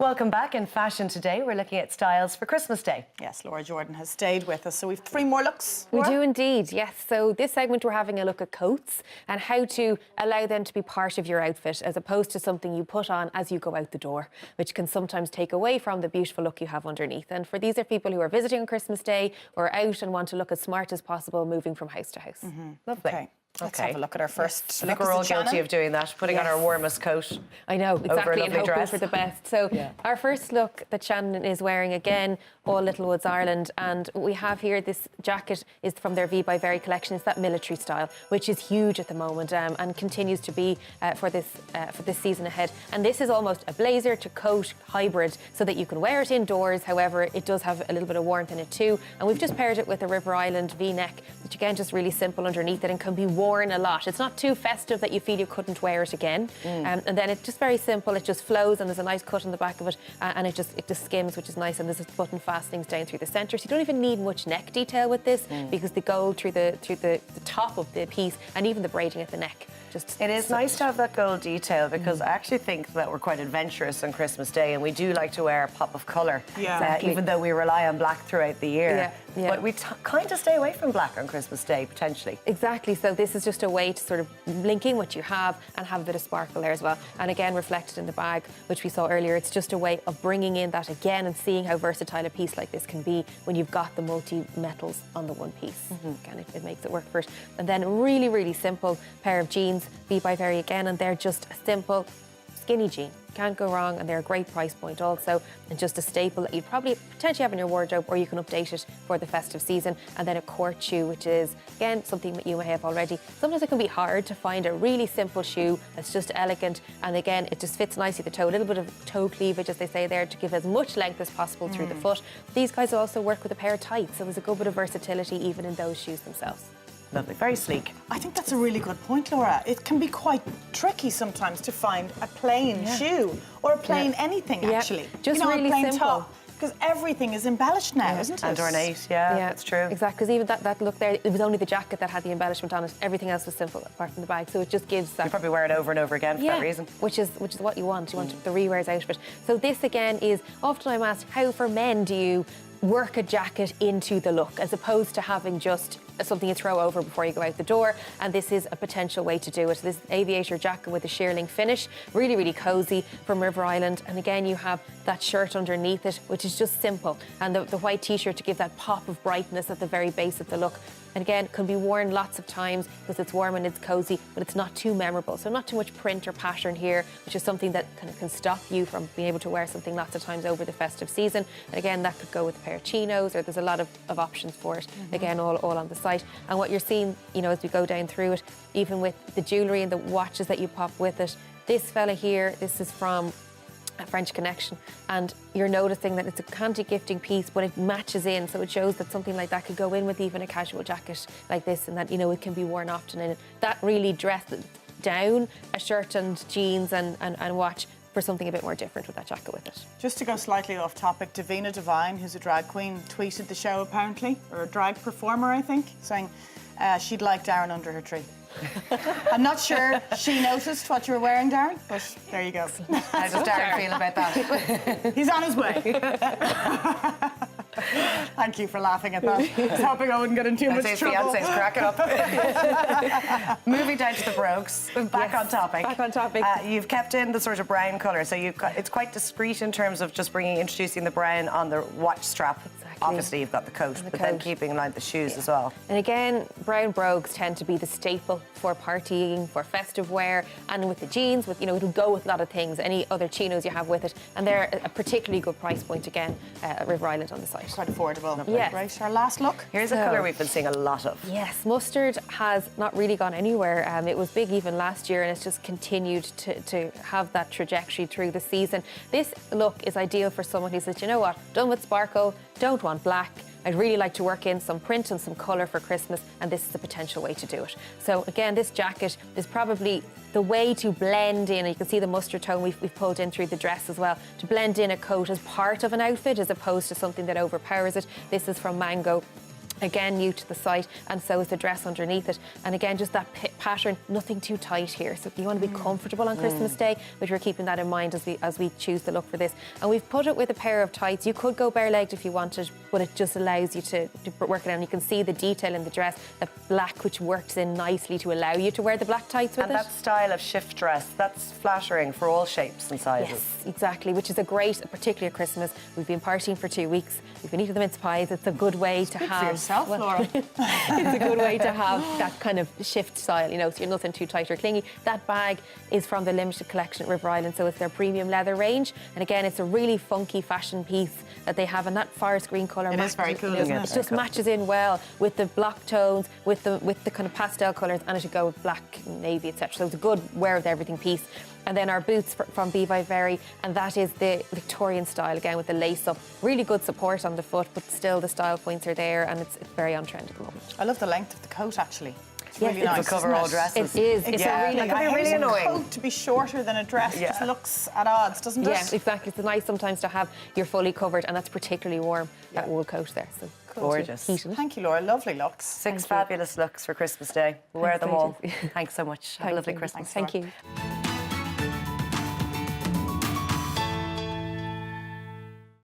Welcome back. In Fashion Today, we're looking at styles for Christmas Day. Yes, Laura Jordan has stayed with us, so we've 3 more looks. We Laura? do indeed, yes. So this segment we're having a look at coats and how to allow them to be part of your outfit as opposed to something you put on as you go out the door, which can sometimes take away from the beautiful look you have underneath. And for these are people who are visiting on Christmas Day or out and want to look as smart as possible moving from house to house. Lovely. Okay. Let's have a look at our first I think we're all guilty of doing that, putting on our warmest coat. I know, exactly, and lovely hoping dress. for the best. So our first look that Shannon is wearing, again, all Littlewoods Ireland, and what we have here, this jacket is from their V by Very collection. It's that military style, which is huge at the moment and continues to be for this season ahead. And this is almost a blazer to coat hybrid, so that you can wear it indoors. However, it does have a little bit of warmth in it too. And we've just paired it with a River Island V-neck, which again, just really simple underneath it and can be worn a lot. It's not too festive that you feel you couldn't wear it again. And then it's just very simple. It just flows and there's a nice cut on the back of it and it just skims, which is nice. And there's button fastenings down through the centre. So you don't even need much neck detail with this because the gold through the top of the piece and even the braiding at the neck. It is nice to have that gold detail because I actually think that we're quite adventurous on Christmas Day and we do like to wear a pop of colour, even though we rely on black throughout the year. But we kind of stay away from black on Christmas Day, potentially. Exactly, so this is just a way to sort of link in what you have and have a bit of sparkle there as well. And again, reflected in the bag, which we saw earlier, it's just a way of bringing in that again and seeing how versatile a piece like this can be when you've got the multi-metals on the one piece. Again, it makes it work for it. And then a really, really simple pair of jeans, V by Very again, and they're just a simple skinny jean. Can't go wrong, and they're a great price point also, and just a staple that you'd probably potentially have in your wardrobe, or you can update it for the festive season. And then a court shoe, which is again something that you may have already. Sometimes it can be hard to find a really simple shoe that's just elegant, and again it just fits nicely the toe, a little bit of toe cleavage as they say there, to give as much length as possible through the foot. These guys will also work with a pair of tights, so there's a good bit of versatility even in those shoes themselves. Lovely, very sleek. I think that's a really good point, Laura. It can be quite tricky sometimes to find a plain shoe or a plain anything, actually. Just really a plain simple. top. Because everything is embellished now, isn't it? And ornate, that's true. Exactly, because even that look there, it was only the jacket that had the embellishment on it. Everything else was simple apart from the bag, so it just gives that. You probably wear it over and over again for that reason. Which is what you want. You want the rewears out of it. So this again is, often I'm asked, how for men do you work a jacket into the look as opposed to having just something you throw over before you go out the door? And this is a potential way to do it. This aviator jacket with a shearling finish, really, really cozy, from River Island. And again, you have that shirt underneath it, which is just simple, and the white t-shirt to give that pop of brightness at the very base of the look. And again, can be worn lots of times because it's warm and it's cozy, but it's not too memorable. So not too much print or pattern here, which is something that kind of can stop you from being able to wear something lots of times over the festive season. And again, that could go with a pair of chinos, or there's a lot of options for it. Again, all on the site. And what you're seeing, as we go down through it, even with the jewellery and the watches that you pop with it, this fella here, this is from French Connection, and you're noticing that it's a candy gifting piece, but it matches in, so it shows that something like that could go in with even a casual jacket like this, and that it can be worn often. And that really dressed down a shirt and jeans and watch for something a bit more different with that jacket with it. Just to go slightly off topic, Davina Devine, who's a drag queen, tweeted the show apparently, or a drag performer, I think, saying she'd like Darren under her tree. I'm not sure she noticed what you were wearing, Darren, but there you go. How does Darren feel about that? He's on his way. Thank you for laughing at that. I was hoping I wouldn't get in too much trouble. Fiance's cracking up. Moving down to the brogues, back on topic. Back on topic. You've kept in the sort of brown colour, so it's quite discreet in terms of just introducing the brown on the watch strap. Obviously, you've got the coat, but then keeping in line the shoes as well. And again, brown brogues tend to be the staple for partying, for festive wear, and with the jeans, it'll go with a lot of things, any other chinos you have with it, and they're a particularly good price point again at River Island on the site. Quite affordable. Yes. Right, our last look. Here's a colour we've been seeing a lot of. Yes, mustard has not really gone anywhere. It was big even last year, and it's just continued to have that trajectory through the season. This look is ideal for someone who says, you know what, done with sparkle, don't want black. I'd really like to work in some print and some colour for Christmas, and this is a potential way to do it. So again, this jacket is probably the way to blend in, and you can see the mustard tone we've pulled in through the dress as well, to blend in a coat as part of an outfit as opposed to something that overpowers it. This is from Mango. Again, new to the site, and so is the dress underneath it. And again, just that pattern, nothing too tight here. So you want to be comfortable on Christmas Day, which we're keeping that in mind as we choose the look for this. And we've put it with a pair of tights. You could go bare-legged if you wanted, but it just allows you to work it out. And you can see the detail in the dress, the black, which works in nicely to allow you to wear the black tights with it. And that style of shift dress, that's flattering for all shapes and sizes. Yes, exactly, which is a great, particularly at Christmas. We've been partying for 2 weeks. We've been eating the mince pies. It's a good way to have... for yourself, Laura. It's a good way to have that kind of shift style, you know, so you're nothing too tight or clingy. That bag is from the limited collection at River Island, so it's their premium leather range. And again, it's a really funky fashion piece that they have, and that forest green colour. It is very cool, isn't it? It just matches in well with the block tones, with the kind of pastel colours, and it should go with black, navy, etc. So it's a good wear with everything piece. And then our boots from Be by Very, and that is the Victorian style, again with the lace up. Really good support on the foot, but still the style points are there, and it's very on trend at the moment. I love the length of the coat, actually. It's Yes, really it's nice. To cover all dresses. It is. It's Yeah, a really, like, I hate really a annoying. coat to be shorter than a dress. Yeah. It just looks at odds, doesn't it? yeah, exactly. It's nice sometimes to have you're fully covered, and that's particularly warm, that wool coat there. So Gorgeous. heated. Thank you, Laura. Lovely looks. 6 fabulous looks for Christmas Day. We'll wear Thanks, them all. ladies. Thanks so much. Have a lovely Christmas. Thank you.